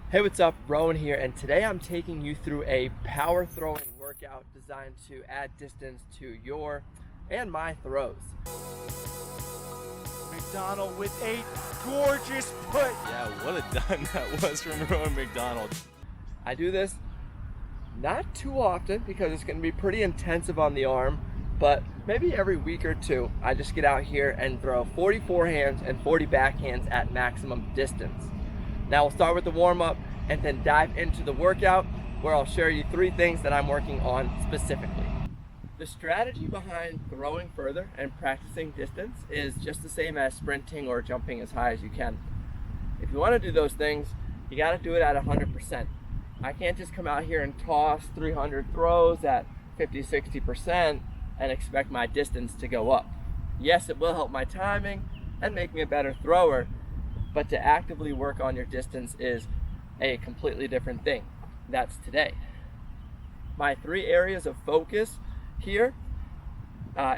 Hey, what's up? Rowan here, and today I'm taking you through a power throwing workout designed to add distance to your and my throws. McDonald with a gorgeous put. Yeah, what a done that was from Rowan McDonald. I do this not too often because it's going to be pretty intensive on the arm, but maybe every week or two I just get out here and throw 40 forehands and 40 backhands at maximum distance. Now we'll start with the warm-up and then dive into the workout where I'll share you 3 things that I'm working on specifically. The strategy behind throwing further and practicing distance is just the same as sprinting or jumping as high as you can. If you want to do those things, you got to do it at 100%. I can't just come out here and toss 300 throws at 50-60% and expect my distance to go up. Yes, it will help my timing and make me a better thrower, but to actively work on your distance is a completely different thing. That's today. My 3 areas of focus here,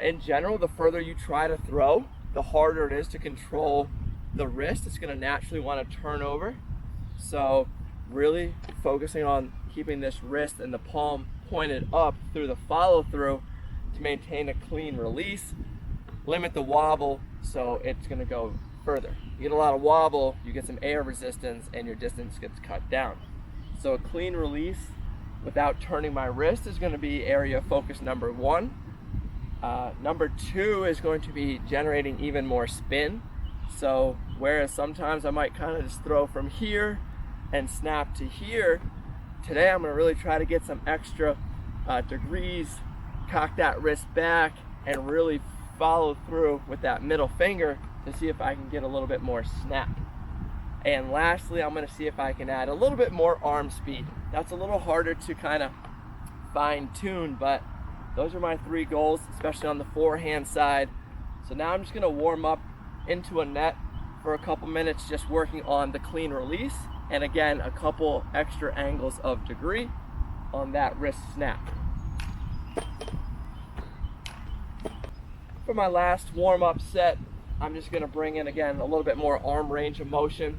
in general, the further you try to throw, the harder it is to control the wrist. It's going to naturally want to turn over. So really focusing on keeping this wrist and the palm pointed up through the follow through to maintain a clean release, limit the wobble so it's going to go further. You get a lot of wobble, you get some air resistance, and your distance gets cut down. So a clean release without turning my wrist is going to be area of focus number 1. Number 2 is going to be generating even more spin. So whereas sometimes I might kind of just throw from here and snap to here, today I'm going to really try to get some extra degrees, cock that wrist back, and really follow through with that middle finger to see if I can get a little bit more snap. And lastly, I'm going to see if I can add a little bit more arm speed. That's a little harder to kind of fine tune, but those are my 3 goals, especially on the forehand side. So now I'm just going to warm up into a net for a couple minutes, just working on the clean release, and again, a couple extra angles of degree on that wrist snap. For my last warm-up set, I'm just going to bring in, again, a little bit more arm range of motion.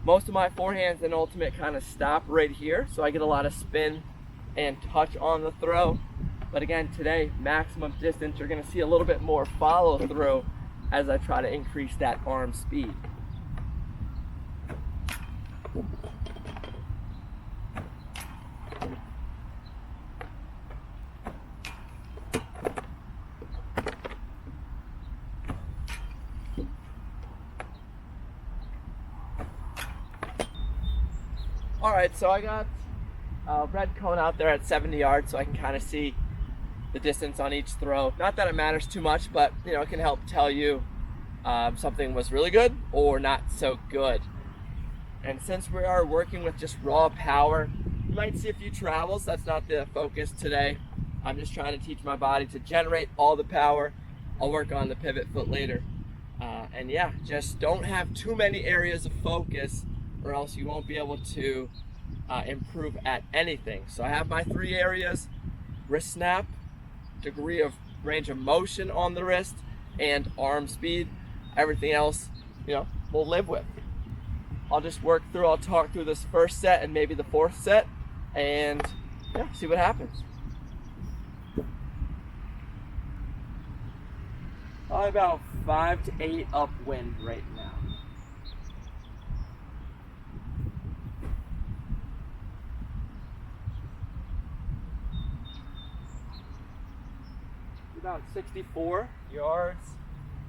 Most of my forehands and ultimate kind of stop right here, so I get a lot of spin and touch on the throw. But again, today, maximum distance, you're going to see a little bit more follow through as I try to increase that arm speed. Alright, so I got a red cone out there at 70 yards so I can kind of see the distance on each throw. Not that it matters too much, but it can help tell you something was really good or not so good. And since we are working with just raw power, you might see a few travels. That's not the focus today. I'm just trying to teach my body to generate all the power. I'll work on the pivot foot later. And yeah, just don't have too many areas of focus or else you won't be able to improve at anything. So I have my 3 areas: wrist snap, degree of range of motion on the wrist, and arm speed. Everything else, we'll live with. I'll just work through, I'll talk through this first set and maybe the 4th set, and yeah, see what happens. Probably about 5 to 8 upwind right now. About 64 yards,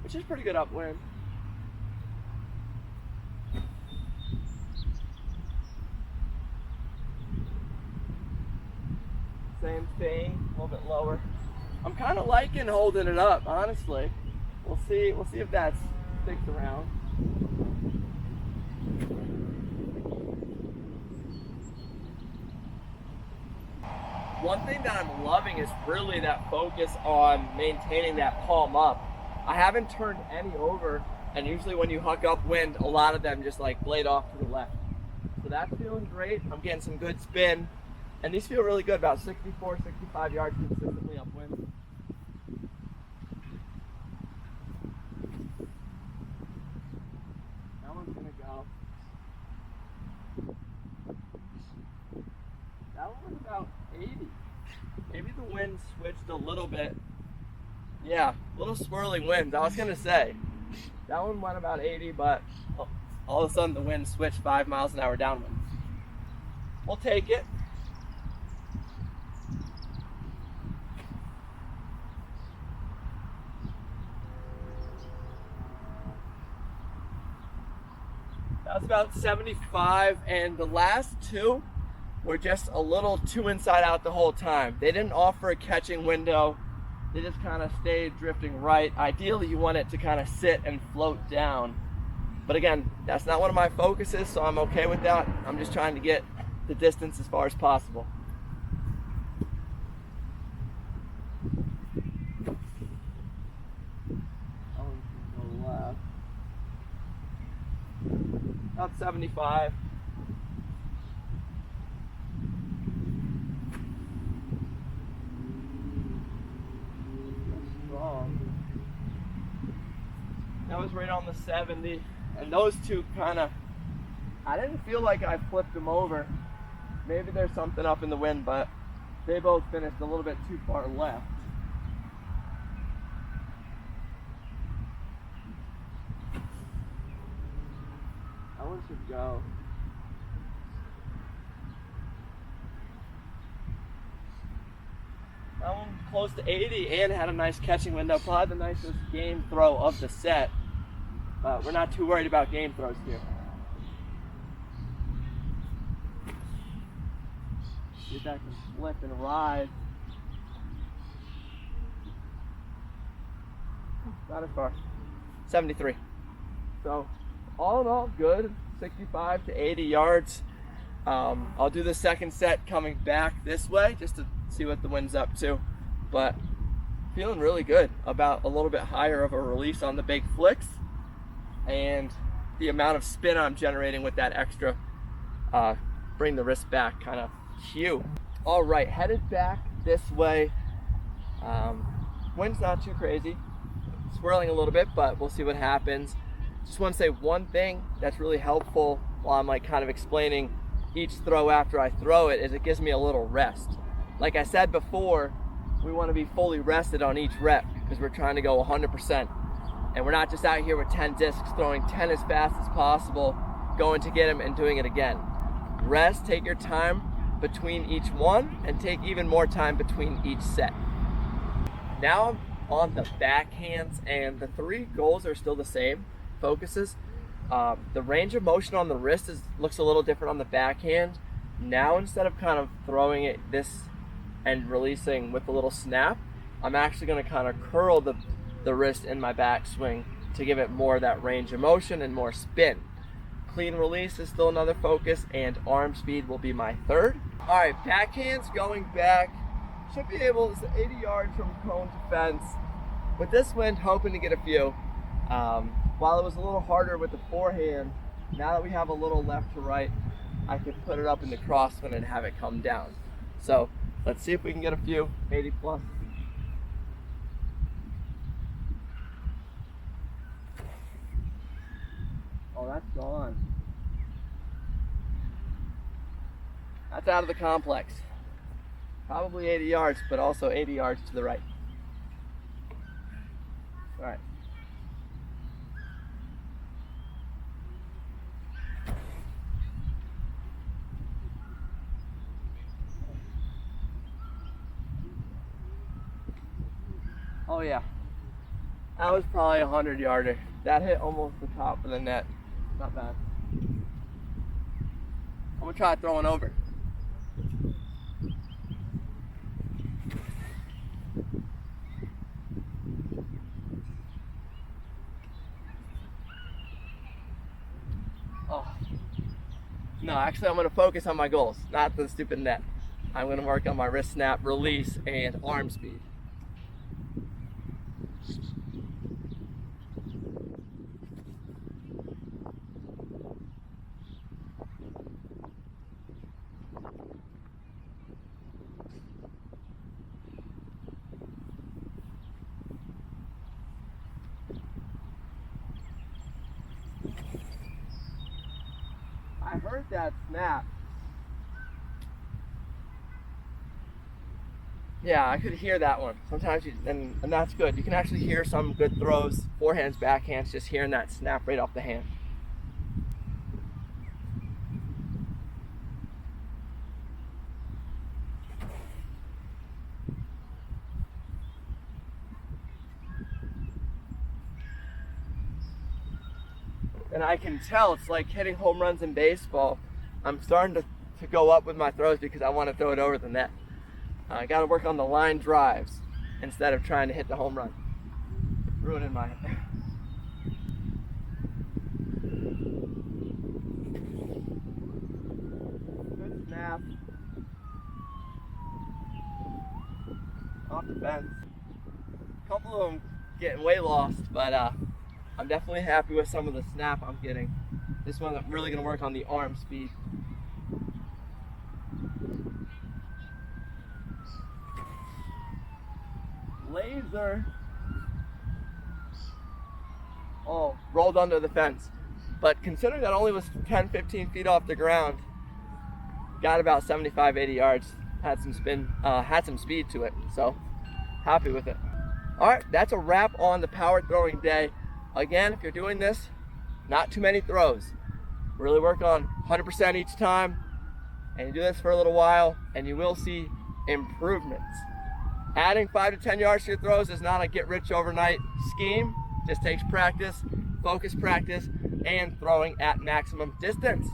which is pretty good upwind. Same thing, a little bit lower. I'm kind of liking holding it up, honestly. We'll see if that sticks around. One thing that I'm loving is really that focus on maintaining that palm up. I haven't turned any over, and usually when you huck upwind, a lot of them just like blade off to the left. So that's feeling great. I'm getting some good spin, and these feel really good, about 64, 65 yards consistently upwind. That one's gonna go. 80. Maybe the wind switched a little bit. Yeah, little swirling winds. I was gonna say that one went about 80, but all of a sudden the wind switched 5 miles an hour downwind. We'll take it. That was about 75, and the last two were just a little too inside out the whole time. They didn't offer a catching window. They just kind of stayed drifting right. Ideally, you want it to kind of sit and float down. But again, that's not one of my focuses, so I'm okay with that. I'm just trying to get the distance as far as possible. About 75. That's strong. That was right on the 70. And those two kind of, I didn't feel like I flipped them over. Maybe there's something up in the wind, but they both finished a little bit too far left. That one should go. That one close to 80 and had a nice catching window. Probably the nicest game throw of the set. But we're not too worried about game throws here. See if that can flip and ride. Not as far. 73. So all in all, good. 65 to 80 yards. I'll do the second set coming back this way just to see what the wind's up to. But feeling really good about a little bit higher of a release on the big flicks and the amount of spin I'm generating with that extra bring the wrist back kind of cue. All right, headed back this way. Wind's not too crazy. Swirling a little bit, but we'll see what happens. Just want to say one thing that's really helpful while I'm like kind of explaining each throw after I throw it is it gives me a little rest. Like I said before, we want to be fully rested on each rep because we're trying to go 100%. And we're not just out here with 10 discs throwing 10 as fast as possible, going to get them and doing it again. Rest, take your time between each one, and take even more time between each set. Now I'm on the backhands, and the three goals are still the same focuses. The range of motion on the wrist looks a little different on the backhand. Now instead of kind of throwing it this and releasing with a little snap, I'm actually going to kind of curl the wrist in my backswing to give it more of that range of motion and more spin. Clean release is still another focus, and arm speed will be my third. All right, backhands going back. Should be able to 80 yards from cone to fence. With this wind, hoping to get a few. While it was a little harder with the forehand, now that we have a little left to right, I can put it up in the crosswind and have it come down. So let's see if we can get a few, 80 plus. Oh, that's gone. That's out of the complex. Probably 80 yards, but also 80 yards to the right. All right. Oh yeah, that was probably a 100-yarder. That hit almost the top of the net. Not bad. I'm gonna try throwing over. Oh. No, actually I'm gonna focus on my goals, not the stupid net. I'm gonna work on my wrist snap, release, and arm speed. I heard that snap. Yeah, I could hear that one. Sometimes and that's good. You can actually hear some good throws, forehands, backhands, just hearing that snap right off the hand. And I can tell it's like hitting home runs in baseball. I'm starting to go up with my throws because I want to throw it over the net. I got to work on the line drives instead of trying to hit the home run. Ruining my... Good snap. Off the fence. A couple of them getting way lost, but I'm definitely happy with some of the snap I'm getting. This one I'm really going to work on the arm speed. Laser. Oh, rolled under the fence. But considering that only was 10-15 feet off the ground, got about 75-80 yards. Had some spin, had some speed to it. So happy with it. All right, that's a wrap on the power throwing day. Again, if you're doing this, not too many throws. Really work on 100% each time, and you do this for a little while, and you will see improvements. Adding 5 to 10 yards to your throws is not a get rich overnight scheme. Just takes practice, focus practice, and throwing at maximum distance.